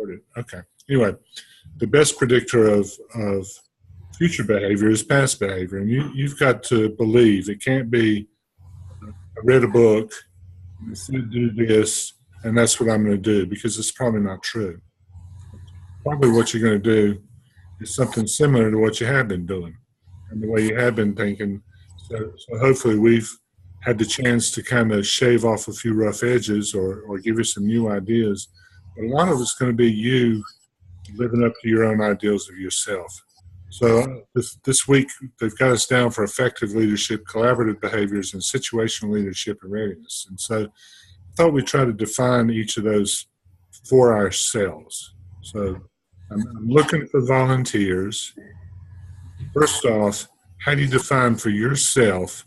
heard it. Okay. Anyway, the best predictor of future behavior is past behavior. And you've got to believe. It can't be, I read a book, and it said do this, and that's what I'm going to do, because it's probably not true. Probably what you're going to do is something similar to what you have been doing and the way you have been thinking. So hopefully we've had the chance to kind of shave off a few rough edges or give you some new ideas. But a lot of it's going to be you living up to your own ideals of yourself. So this week, they've got us down for effective leadership, collaborative behaviors, and situational leadership and readiness. And so I thought we'd try to define each of those for ourselves. So I'm looking for volunteers. First off, how do you define for yourself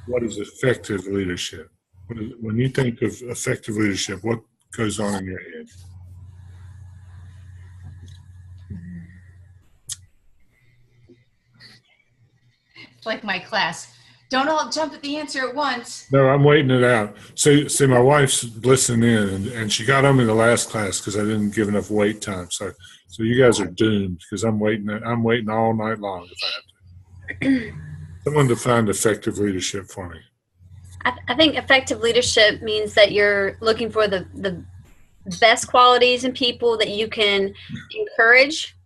what is effective leadership? When you think of effective leadership, what goes on in your head? Like my class. Don't all jump at the answer at once. No, I'm waiting it out. So, see, my wife's listening in, and she got on me the last class because I didn't give enough wait time. So you guys are doomed because I'm waiting all night long if I have to. Someone define effective leadership for me. I think effective leadership means that you're looking for the best qualities in people that you can encourage,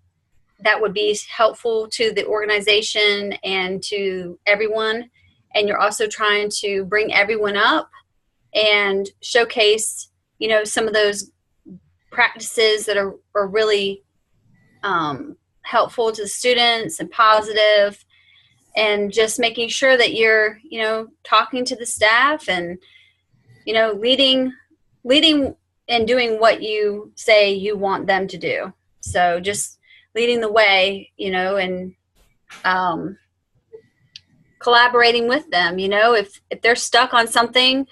that would be helpful to the organization and to everyone. And you're also trying to bring everyone up and showcase, some of those practices that are really helpful to the students and positive, and just making sure that you're, talking to the staff and, leading and doing what you say you want them to do. So just leading the way, and collaborating with them. If they're stuck on something,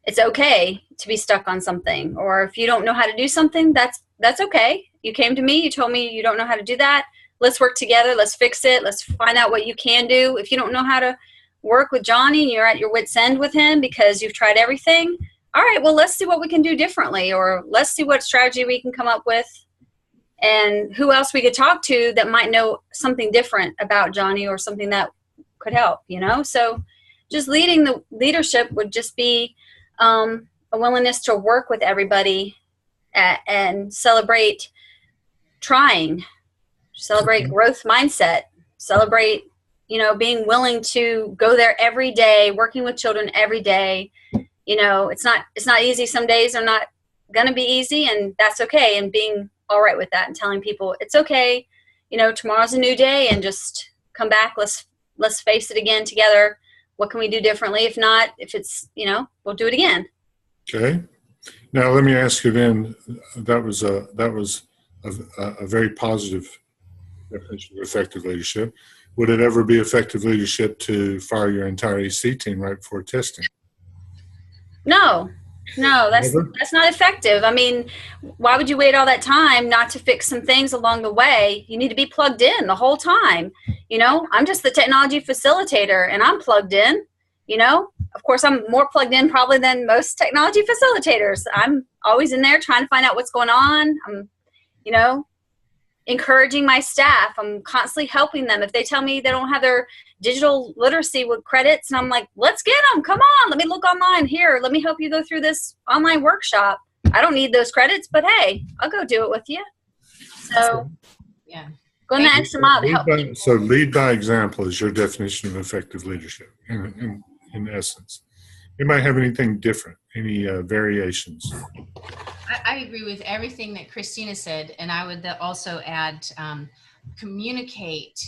it's okay to be stuck on something. Or if you don't know how to do something, that's okay. You came to me, you told me you don't know how to do that. Let's work together. Let's fix it. Let's find out what you can do. If you don't know how to work with Johnny and you're at your wit's end with him because you've tried everything, all right, well, let's see what we can do differently, or let's see what strategy we can come up with and who else we could talk to that might know something different about Johnny or something that could help, So just leading the leadership would just be a willingness to work with everybody and celebrate trying, celebrate growth mindset, celebrate, being willing to go there every day, working with children every day. It's not easy. Some days are not going to be easy, and that's okay. And being all right with that and telling people it's okay. Tomorrow's a new day, and just come back. Let's face it again together. What can we do differently? If not, if it's, we'll do it again. Okay. Now let me ask you then, that was a very positive definition of effective leadership. Would it ever be effective leadership to fire your entire EC team right before testing? No, that's not effective. I mean, why would you wait all that time not to fix some things along the way? You need to be plugged in the whole time. I'm just the technology facilitator and I'm plugged in, Of course, I'm more plugged in probably than most technology facilitators. I'm always in there trying to find out what's going on. I'm, encouraging my staff. I'm constantly helping them. If they tell me they don't have their digital literacy with credits, and I'm like, let's get them. Come on, let me look online. Here, let me help you go through this online workshop. I don't need those credits, but hey, I'll go do it with you. So, yeah, going the extra mile to help. So lead by example is your definition of effective leadership in essence. You might have anything different, any variations? I agree with everything that Christina said, and I would also add communicate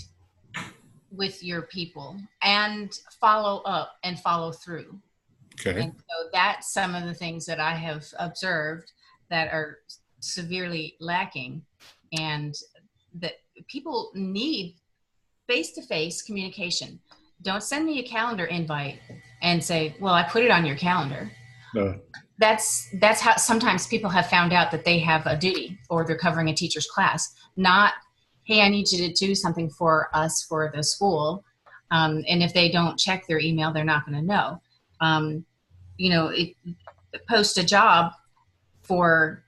with your people and follow up and follow through. Okay. And so that's some of the things that I have observed that are severely lacking, and that people need face-to-face communication. Don't send me a calendar invite and say, well, I put it on your calendar. No. That's how sometimes people have found out that they have a duty or they're covering a teacher's class, not, hey, I need you to do something for us for the school. And if they don't check their email, they're not going to know. Post a job for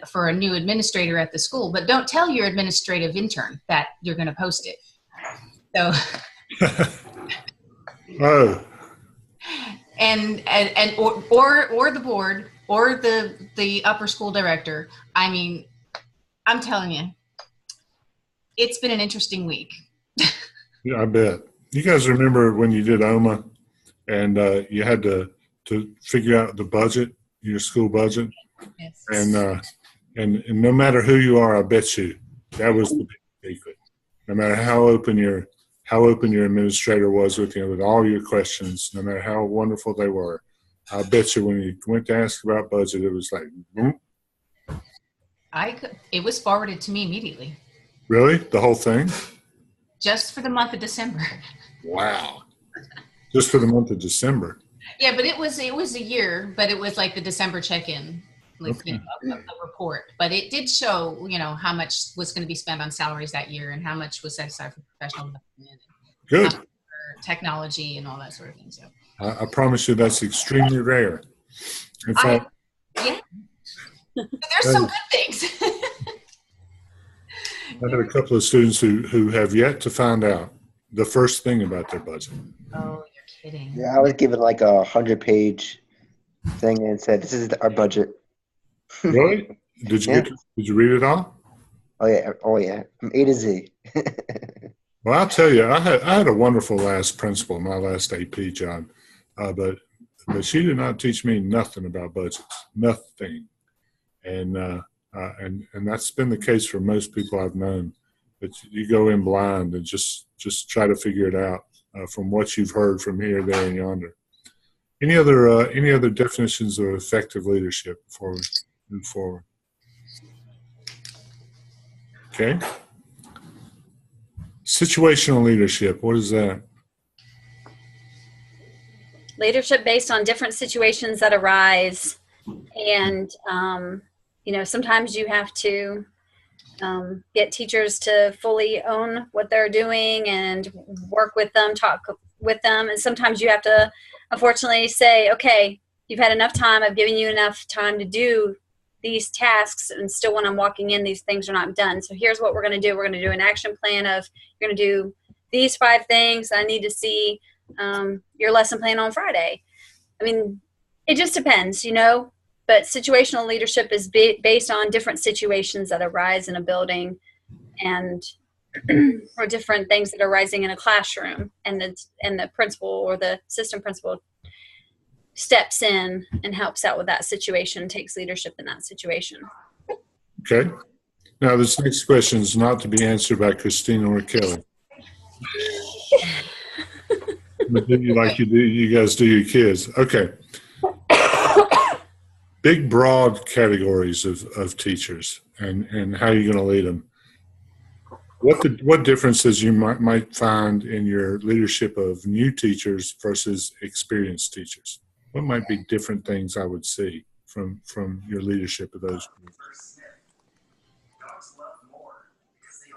for a new administrator at the school, but don't tell your administrative intern that you're going to post it. So, Oh, or the board or the upper school director. I mean, I'm telling you, it's been an interesting week. yeah, I bet. You guys remember when you did OMA and you had to figure out the budget, your school budget? Yes. And no matter who you are, I bet you that was the big secret. No matter how open your administrator was with you with all your questions, no matter how wonderful they were, I bet you when you went to ask about budget, it was like, It was forwarded to me immediately, really? The whole thing? just for the month of December. Wow. Just for the month of December. Yeah, but it was a year, but it was like the December check-in, like Okay. of the report. But it did show, how much was going to be spent on salaries that year and how much was set aside for professional development, Good. for technology and all that sort of thing. So I promise you that's extremely rare. In fact, yeah, but there's some good things. I had a couple of students who have yet to find out the first thing about their budget. Oh, you're kidding. Yeah, I was given like a 100-page thing and said, "This is our budget." Really? Did you read it all? Oh yeah, from A to Z. Well, I'll tell you, I had a wonderful last principal, my last AP job, but she did not teach me nothing about budgets, nothing, and that's been the case for most people I've known. But you go in blind and just try to figure it out from what you've heard from here, there, and yonder. Any other definitions of effective leadership before we move forward? Okay. Situational leadership. What is that? Leadership based on different situations that arise, and sometimes you have to get teachers to fully own what they're doing and work with them, talk with them, and sometimes you have to unfortunately say, okay, you've had enough time, I've given you enough time to do these tasks, and still when I'm walking in, these things are not done. So here's what we're going to do. We're going to do an action plan of, you're going to do these 5 things. I need to see your lesson plan on Friday. I mean, it just depends, but situational leadership is based on different situations that arise in a building and or different things that are arising in a classroom, and the principal or the assistant principal steps in and helps out with that situation, takes leadership in that situation. Okay. Now, this next question is not to be answered by Christina or Kelly. But do you like you guys do your kids. Okay. Big, broad categories of teachers and how you're going to lead them. What differences you might find in your leadership of new teachers versus experienced teachers? What might be different things I would see from your leadership of those groups?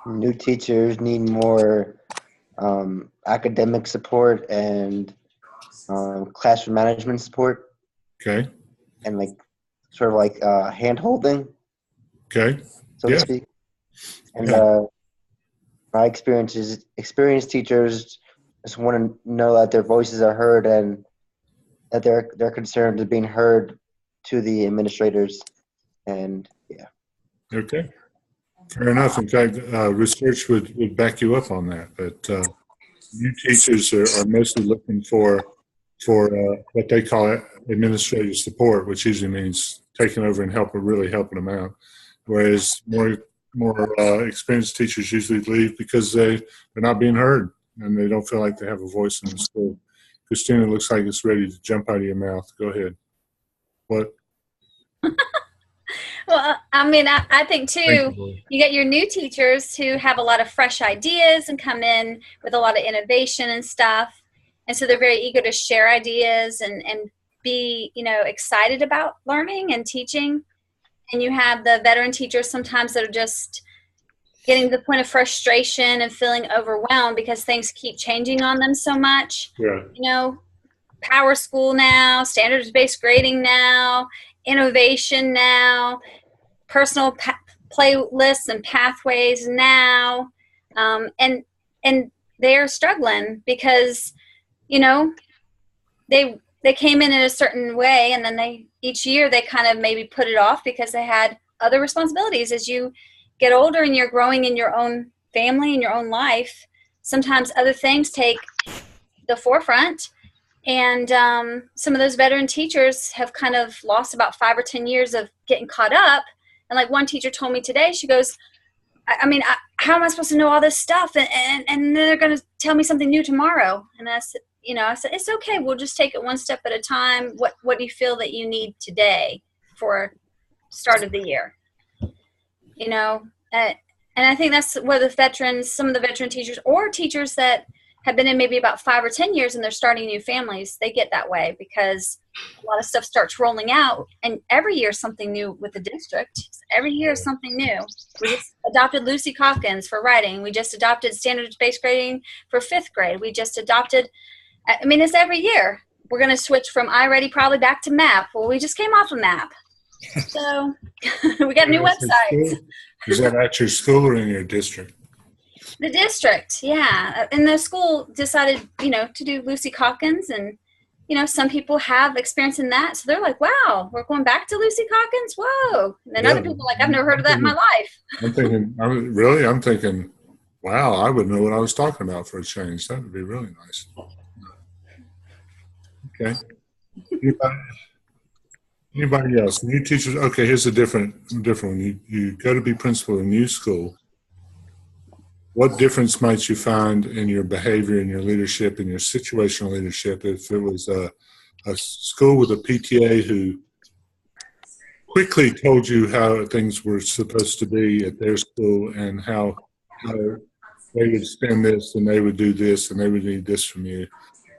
New teachers need more academic support and classroom management support. Okay. And sort of hand holding. Okay. So to speak. And my experience is experienced teachers just want to know that their voices are heard and that their concerns are being heard to the administrators. And yeah. Okay. Fair enough. In fact, research would back you up on that. But new teachers are mostly looking for what they call administrative support, which usually means taking over and really helping them out. Whereas more experienced teachers usually leave because they're not being heard and they don't feel like they have a voice in the school. Christina looks like it's ready to jump out of your mouth. Go ahead. What? Well, I mean, I think too, you get your new teachers who have a lot of fresh ideas and come in with a lot of innovation and stuff. And so they're very eager to share ideas and be, excited about learning and teaching. And you have the veteran teachers sometimes that are just getting to the point of frustration and feeling overwhelmed because things keep changing on them so much. Yeah. Power school now, standards-based grading now, innovation now, personal playlists and pathways now, and they're struggling because, you know, they came in a certain way, and then each year they kind of maybe put it off because they had other responsibilities. As you get older and you're growing in your own family and your own life, sometimes other things take the forefront. And some of those veteran teachers have kind of lost about 5 or 10 years of getting caught up. And like one teacher told me today, she goes, I mean, how am I supposed to know all this stuff? And then they're going to tell me something new tomorrow. And I said, it's okay. We'll just take it one step at a time. What do you feel that you need today for start of the year? And I think that's where some of the veteran teachers or teachers that have been in maybe about 5 or 10 years and they're starting new families, they get that way because a lot of stuff starts rolling out, and every year something new with the district. Every year something new. We just adopted Lucy Calkins for writing. We just adopted standards-based grading for 5th grade. We just adopted, it's every year. We're going to switch from iReady probably back to MAP. Well, we just came off of MAP. So we got new websites. Is that at your school or in your district? The district, yeah. And the school decided, to do Lucy Calkins, and, some people have experience in that. So they're like, wow, we're going back to Lucy Calkins? Whoa. And then other people are like, I've never heard of that in my life. I'm thinking, wow, I would know what I was talking about for a change. That would be really nice. Okay. Anybody else? New teachers? Okay, here's a different one. You go to be principal in a new school. What difference might you find in your behavior, in your leadership, in your situational leadership if it was a school with a PTA who quickly told you how things were supposed to be at their school and how they would spend this and they would do this and they would need this from you,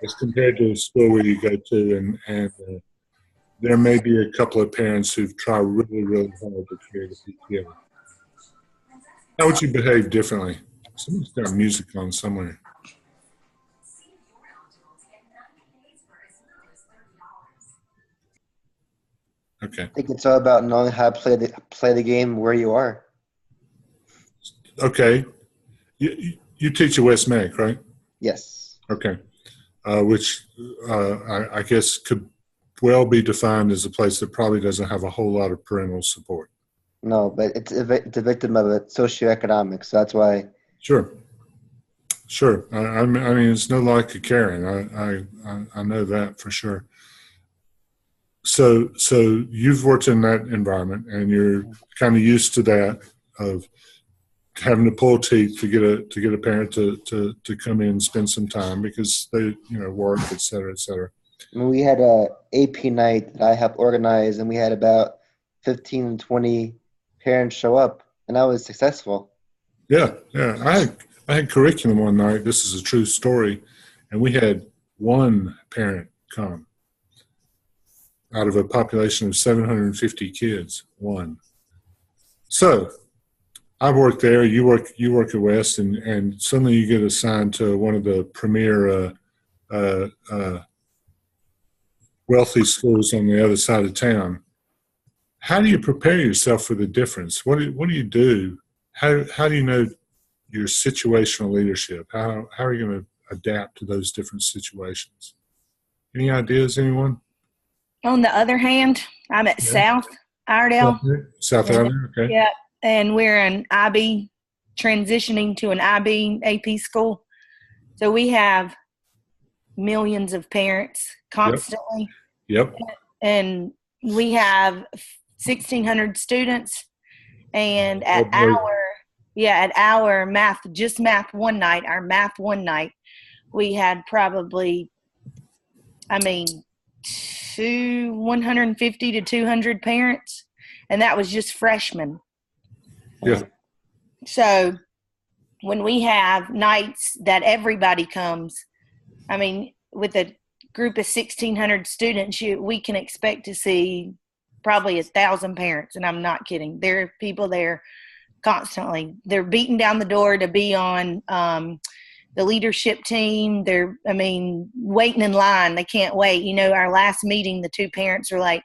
as compared to a school where you go to and there may be a couple of parents who've tried really, really hard to create a PTA. How would you behave differently? Somebody's got music on somewhere. Okay. I think it's all about knowing how to play the game where you are. Okay. You teach at West Mac, right? Yes. Okay. Which I guess could well be defined as a place that probably doesn't have a whole lot of parental support. No, but it's a victim of it, socioeconomics. So that's why. Sure. I mean, it's no like a Karen. I know that for sure. So you've worked in that environment, and you're kind of used to that of having to pull teeth to get a parent to come in and spend some time because they work, et cetera, et cetera. We had a AP night that I helped organize, and we had about 15 to 20 parents show up, and I was successful. Yeah. I had curriculum one night. This is a true story, and we had one parent come out of a population of 750 kids. One. So I worked there. You work at West, and suddenly you get assigned to one of the premier wealthy schools on the other side of town. How do you prepare yourself for the difference? What do you do? How do you know your situational leadership? How are you going to adapt to those different situations? Any ideas, anyone? On the other hand, I'm at South Iredell. South Iredell, okay. Yeah, and we're an IB, transitioning to an IB AP school. So we have millions of parents constantly. Yep. And we have 1,600 students. And at our math one night, we had probably, 150 to 200 parents, and that was just freshmen. Yeah. So when we have nights that everybody comes, with a group of 1,600 students, we can expect to see probably 1,000 parents, and I'm not kidding. There are people there constantly. They're beating down the door to be on the leadership team, they're, I mean, waiting in line. They can't wait. You know, our last meeting, the two parents were like,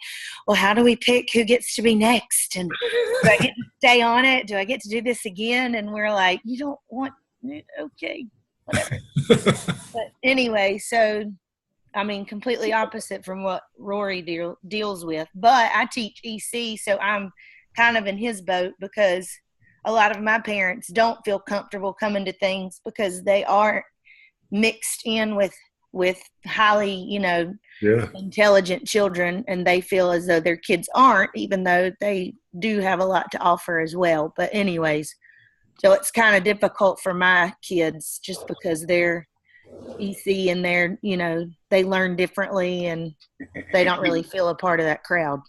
well, how do we pick who gets to be next? And do I get to stay on it? Do I get to do this again? And we're like, you don't want it? Okay, whatever. But anyway, so, I mean, completely opposite from what Rory deals with. But I teach EC, so I'm kind of in his boat because a lot of my parents don't feel comfortable coming to things because they are mixed in with highly, you know, intelligent children, and they feel as though their kids aren't, even though they do have a lot to offer as well. But anyways, so it's kind of difficult for my kids just because they're EC and they're, you know, they learn differently and they don't really feel a part of that crowd.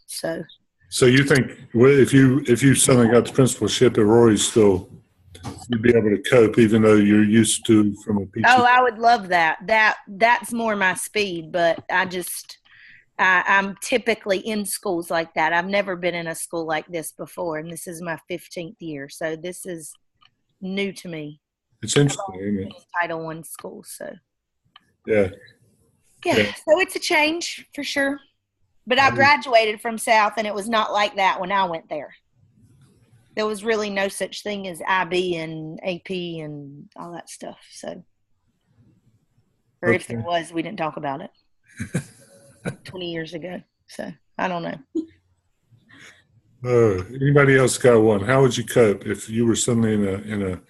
So you think, well, if you suddenly got the principalship at Rory's School, you'd be able to cope even though you're used to from a PT? Oh, I would love that. That's more my speed, but I'm typically in schools like that. I've never been in a school like this before, and this is my 15th year, so this is new to me. It's interesting, isn't it? Title I school, so. Yeah. So it's a change for sure. But I graduated from South, and it was not like that when I went there. There was really no such thing as IB and AP and all that stuff. So, or if there was, we didn't talk about it 20 years ago. So I don't know. Anybody else got one? How would you cope if you were suddenly in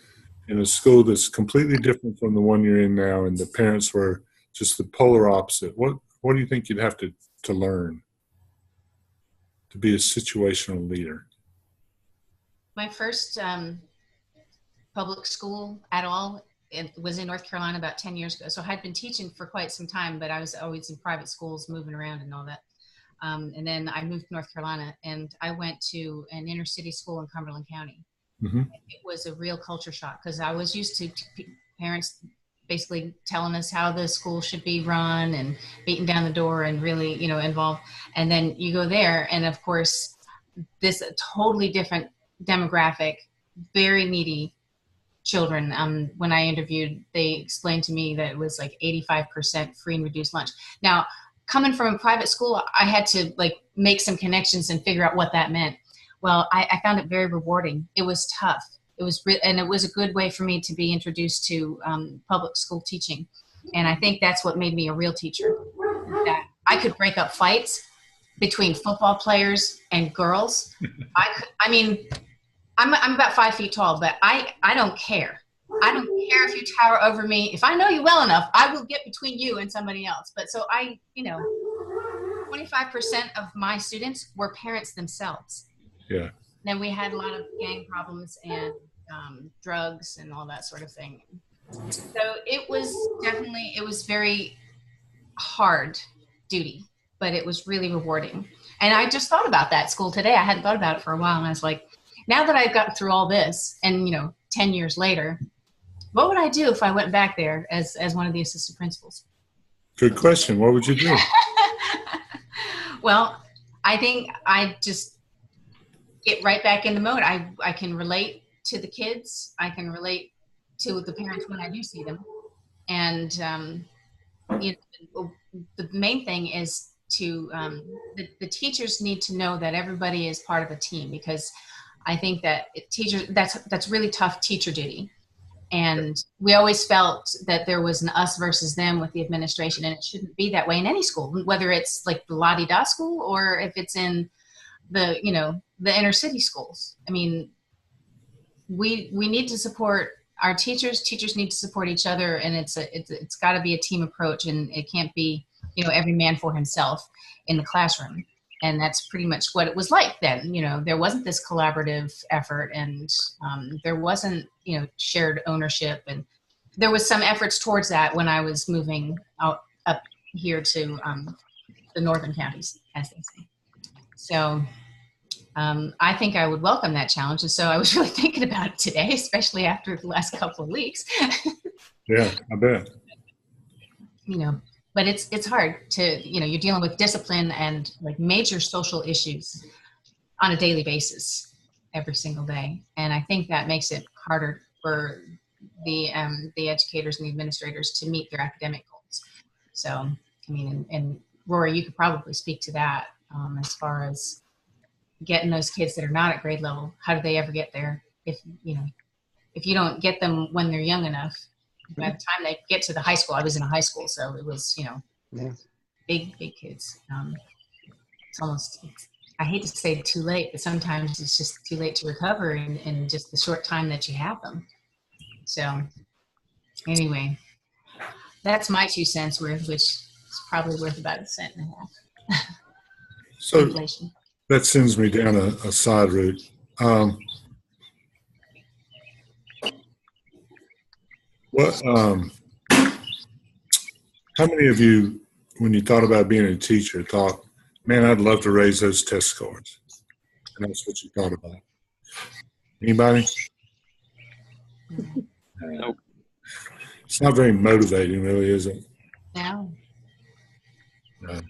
a school that's completely different from the one you're in now, and the parents were just the polar opposite? What do you think you'd have to learn to be a situational leader? My first public school at all, it was in North Carolina about 10 years ago. So I had been teaching for quite some time, but I was always in private schools, moving around and all that. And then I moved to North Carolina, and I went to an inner city school in Cumberland County. Mm-hmm. It was a real culture shock because I was used to parents basically telling us how the school should be run and beating down the door and really, you know, involved. And then you go there, and of course, this totally different demographic, very needy children. When I interviewed, they explained to me that it was like 85% free and reduced lunch. Now, coming from a private school, I had to like make some connections and figure out what that meant. Well, I found it very rewarding. It was tough. It was and it was a good way for me to be introduced to public school teaching. And I think that's what made me a real teacher. That I could break up fights between football players and girls. I'm about 5 feet tall, but I don't care. I don't care if you tower over me. If I know you well enough, I will get between you and somebody else. But so 25% of my students were parents themselves. Yeah. Then we had a lot of gang problems and drugs and all that sort of thing. So it was very hard duty, but it was really rewarding. And I just thought about that school today. I hadn't thought about it for a while. And I was like, now that I've gotten through all this and, 10 years later, what would I do if I went back there as one of the assistant principals? Good question. What would you do? Well, I think I just get right back in the mode. I can relate to the kids. I can relate to the parents when I do see them. And the main thing is to the teachers need to know that everybody is part of a team, because I think that that's really tough teacher duty. And we always felt that there was an us versus them with the administration, and it shouldn't be that way in any school, whether it's like the la-di-da school or if it's in the inner city schools. I mean, we need to support our teachers. Teachers need to support each other, and it's got to be a team approach, and it can't be every man for himself in the classroom. And that's pretty much what it was like then. There wasn't this collaborative effort, and there wasn't shared ownership, and there was some efforts towards that when I was moving up here to the northern counties, as they say. So I think I would welcome that challenge. And so I was really thinking about it today, especially after the last couple of weeks. Yeah, I bet. But it's hard to, you're dealing with discipline and like major social issues on a daily basis every single day. And I think that makes it harder for the educators and the administrators to meet their academic goals. So, I mean, and Rory, you could probably speak to that as far as getting those kids that are not at grade level. How do they ever get there? If you don't get them when they're young enough, by the time they get to the high school, I was in a high school, so it was, Yeah. big kids. It's almost, I hate to say too late, but sometimes it's just too late to recover in just the short time that you have them. So anyway, that's my 2 cents worth, which is probably worth about 1.5 cents. So Inflation. that sends me down a side route. How many of you, when you thought about being a teacher, thought, man, I'd love to raise those test scores? And that's what you thought about. Anybody? Nope. It's not very motivating, really, is it? No. No.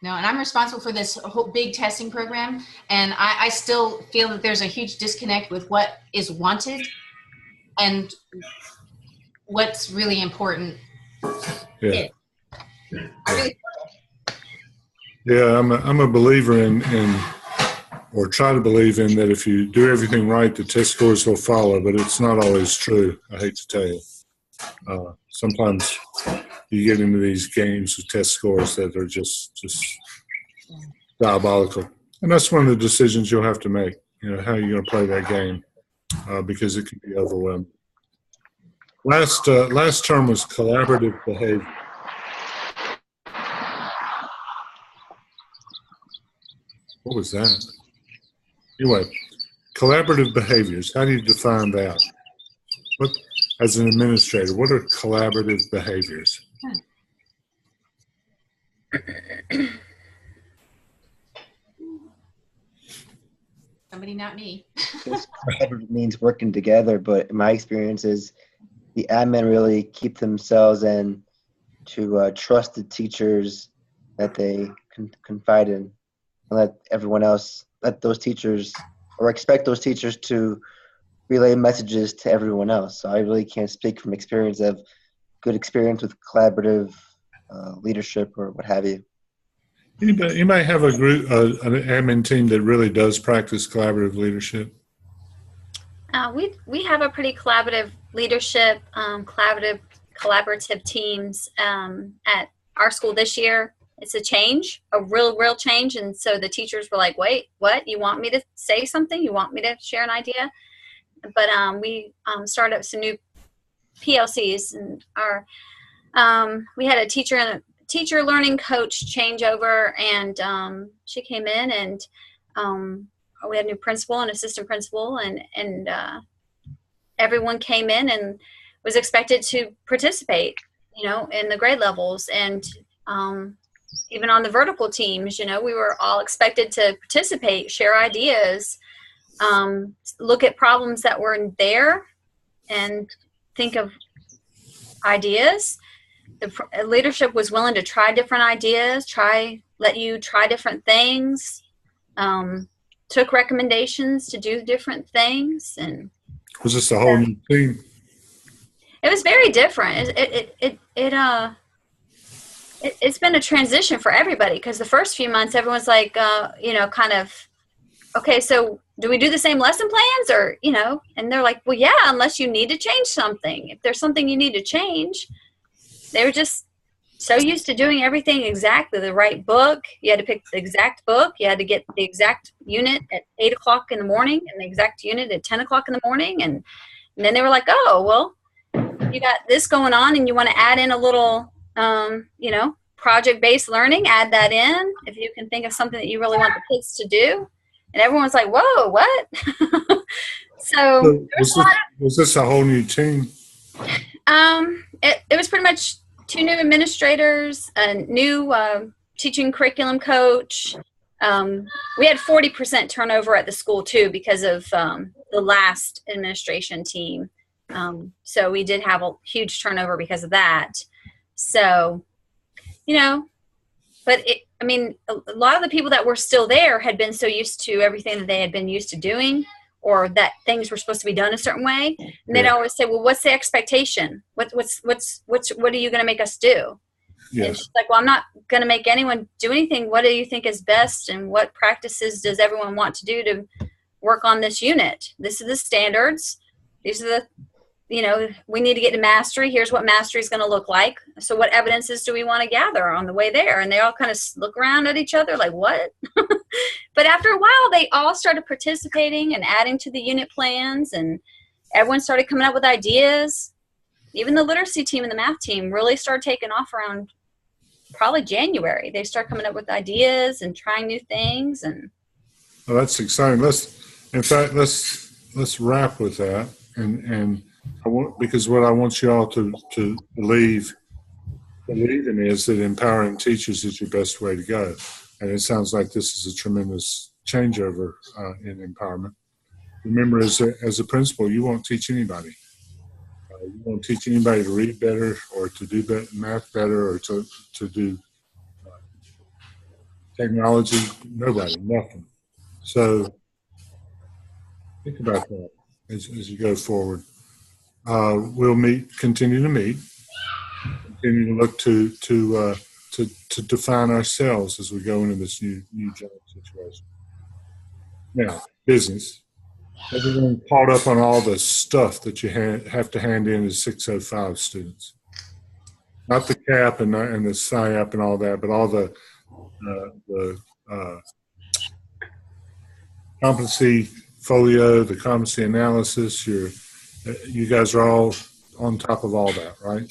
No, and I'm responsible for this whole big testing program, and I still feel that there's a huge disconnect with what is wanted and what's really important. Yeah. I really, Yeah, I'm a believer in, or try to believe in, that if you do everything right, the test scores will follow, but it's not always true, I hate to tell you. Sometimes you get into these games with test scores that are just diabolical. And that's one of the decisions you'll have to make, how you're going to play that game, because it can be overwhelming. Last term was collaborative behavior. What was that? Anyway, collaborative behaviors. How do you define that? What, as an administrator, what are collaborative behaviors? somebody, not me. Collaborative means working together, but in my experience is the admin really keep themselves and to trust the teachers that they confide in, and let those teachers, or expect those teachers to relay messages to everyone else. So I really can't speak from experience of good experience with collaborative leadership or what have you. You might have a group, an admin team that really does practice collaborative leadership. We have a pretty collaborative leadership, collaborative teams at our school this year. It's a change, a real change. And so the teachers were like, wait, what? You want me to say something? You want me to share an idea? But we started up some new PLCs, and we had a teacher learning coach changeover, and she came in, and we had a new principal and assistant principal, and everyone came in and was expected to participate, in the grade levels. And even on the vertical teams, we were all expected to participate, share ideas, look at problems that were there and think of ideas. The leadership was willing to try different ideas, let you try different things, took recommendations to do different things. And was this a whole new team? It was very different. It's been a transition for everybody, because the first few months everyone's like, kind of, okay, so do we do the same lesson plans, or, and they're like, well, yeah, unless you need to change something. If there's something you need to change, they were just so used to doing everything exactly. The right book, you had to pick the exact book. You had to get the exact unit at 8 o'clock in the morning and the exact unit at 10 o'clock in the morning. And then they were like, oh, well, you got this going on and you want to add in a little, project-based learning, add that in if you can think of something that you really want the kids to do. And everyone's like, whoa, what? So was this a whole new team? It was pretty much 2 new administrators, a new teaching curriculum coach. We had 40% turnover at the school too, because of the last administration team. So we did have a huge turnover because of that. So, but a lot of the people that were still there had been so used to everything that they had been used to doing. or that things were supposed to be done a certain way. And they'd always say, well, what's the expectation? What are you going to make us do? And Yes. she's like, well, I'm not going to make anyone do anything. What do you think is best? And what practices does everyone want to do to work on this unit? This is the standards. These are the, we need to get to mastery. Here's what mastery is going to look like. So what evidences do we want to gather on the way there? And they all kind of look around at each other like, what? But after a while, they all started participating and adding to the unit plans, and everyone started coming up with ideas. Even the literacy team and the math team really started taking off around probably January. They start coming up with ideas and trying new things. And Well, that's exciting. Let's wrap with that. And because what I want you all to believe in is that empowering teachers is your best way to go. And it sounds like this is a tremendous changeover in empowerment. Remember, as a principal, you won't teach anybody. You won't teach anybody to read better or to do math better or to do technology. Nobody, nothing. So think about that as you go forward. We'll continue to meet, continue to look to define ourselves as we go into this new job situation. Now, business. Everyone caught up on all the stuff that you have to hand in as 605 students. Not the CAP and the SIAP and all that, but all the competency folio, the competency analysis. You guys are all on top of all that, right?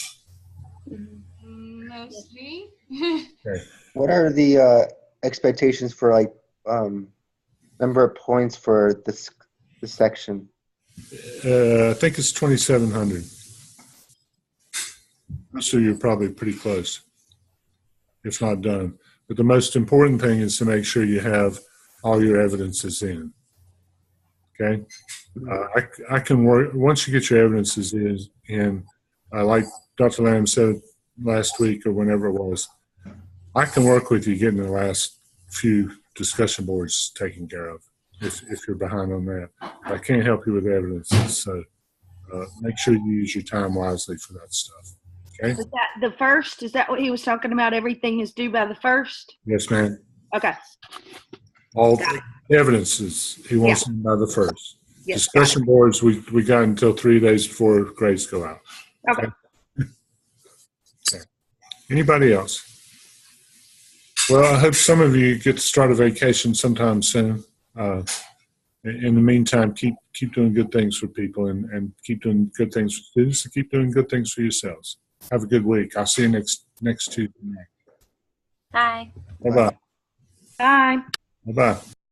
Mostly. Okay. What are the expectations for number of points for this section? I think it's 2,700. So you're probably pretty close, if not done. But the most important thing is to make sure you have all your evidences in. Okay? I can work, once you get your evidences in, like Dr. Lamb said last week or whenever it was, I can work with you getting the last few discussion boards taken care of if you're behind on that. I can't help you with evidences, so make sure you use your time wisely for that stuff. Okay? Is that the first? Is that what he was talking about? Everything is due by the 1st? Yes, ma'am. Okay. All the evidences he wants them by the 1st. Yes, Discussion boards, we got until 3 days before grades go out. Okay. Okay. Anybody else? Well, I hope some of you get to start a vacation sometime soon. In the meantime, keep doing good things for people and keep doing good things for students and keep doing good things for yourselves. Have a good week. I'll see you next Tuesday. bye. Bye-bye. Bye. Bye-bye.